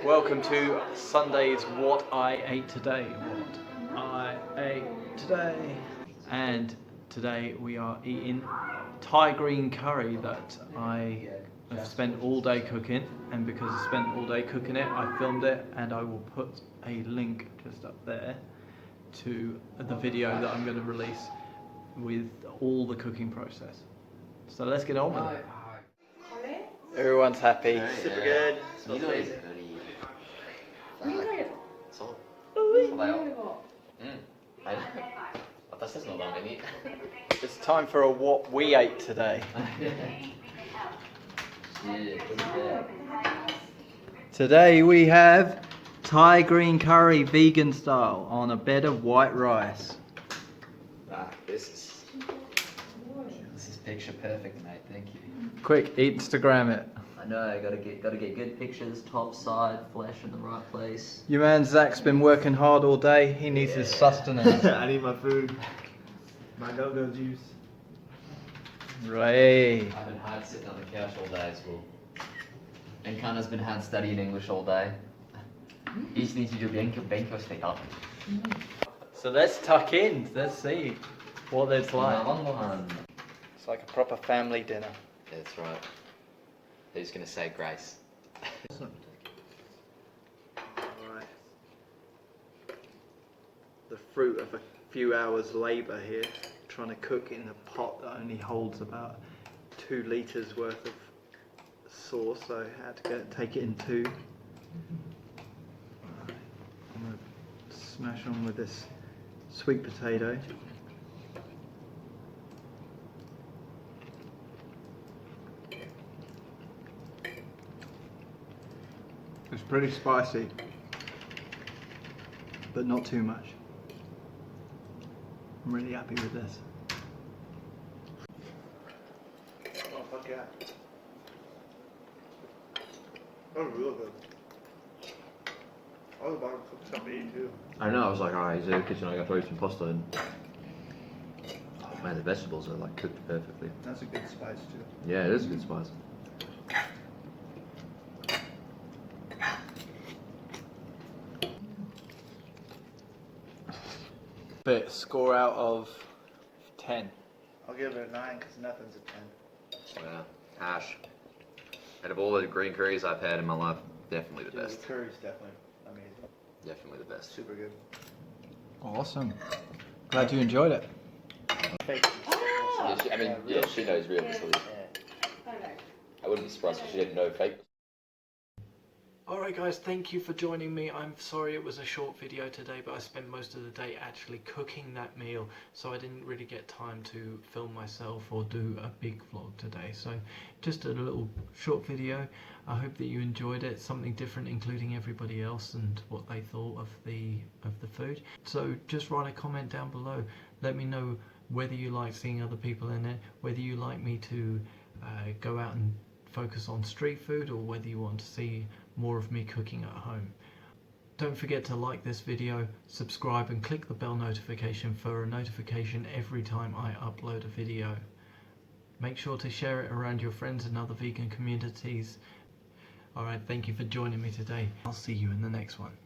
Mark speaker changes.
Speaker 1: Welcome to Sunday's What I Ate Today. What I ate today. And today we are eating Thai green curry that I have spent all day cooking. And because I spent all day cooking it, I filmed it, and I will put a link just up there to the video that I'm going to release with all the cooking process. So let's get on with it. Everyone's happy.
Speaker 2: Super good.
Speaker 1: It's time for a what we ate today. Today we have Thai green curry vegan style on a bed of white rice.
Speaker 2: This is picture perfect, mate. Thank you.
Speaker 1: Quick, Instagram it.
Speaker 2: I know. Gotta get good pictures. Top side, flesh in the right place.
Speaker 1: Your man Zach's been working hard all day. He needs his sustenance.
Speaker 3: I need my food. My go-go juice.
Speaker 1: Right.
Speaker 2: I've been hard sitting on the couch all day at school. And Kana's been hard studying English all day. Each needs to do benko stick up.
Speaker 1: So let's tuck in. Let's see what it's like.
Speaker 2: It's
Speaker 1: It's like a proper family dinner.
Speaker 2: That's right. Who's gonna say grace?
Speaker 1: Alright. The fruit of a few hours labour here, trying to cook in a pot that only holds about 2 litres worth of sauce, so I had to take it in 2. Alright. I'm going to smash on with this sweet potato. It's pretty spicy, but not too much. I'm really happy with this.
Speaker 3: Oh, fuck yeah. That was real good. I was about to cook something to eat too.
Speaker 4: I know, I was like, alright, he's in the kitchen, I gotta throw some pasta in. Oh man, the vegetables are like cooked perfectly.
Speaker 3: That's a good spice too.
Speaker 4: Yeah, it is a good spice.
Speaker 1: But score out of 10.
Speaker 3: I'll give it a 9 because nothing's a 10.
Speaker 4: Yeah, hash. Out of all the green curries I've had in my life, definitely the
Speaker 3: Dude,
Speaker 4: best.
Speaker 3: the curry's definitely amazing.
Speaker 4: Definitely the best.
Speaker 3: Super good.
Speaker 1: Awesome. Glad you enjoyed it.
Speaker 3: Fake.
Speaker 4: Yeah, she knows real Italy. I wouldn't be surprised if she had no fake.
Speaker 1: Alright guys, thank you for joining me. I'm sorry it was a short video today, but I spent most of the day actually cooking that meal, so I didn't really get time to film myself or do a big vlog today. So just a little short video. I hope that you enjoyed it, something different, including everybody else and what they thought of the food. So just write a comment down below. Let me know whether you like seeing other people in it, whether you like me to go out and focus on street food, or whether you want to see more of me cooking at home. Don't forget to like this video, subscribe and click the bell notification for a notification every time I upload a video. Make sure to share it around your friends and other vegan communities. Alright, thank you for joining me today. I'll see you in the next one.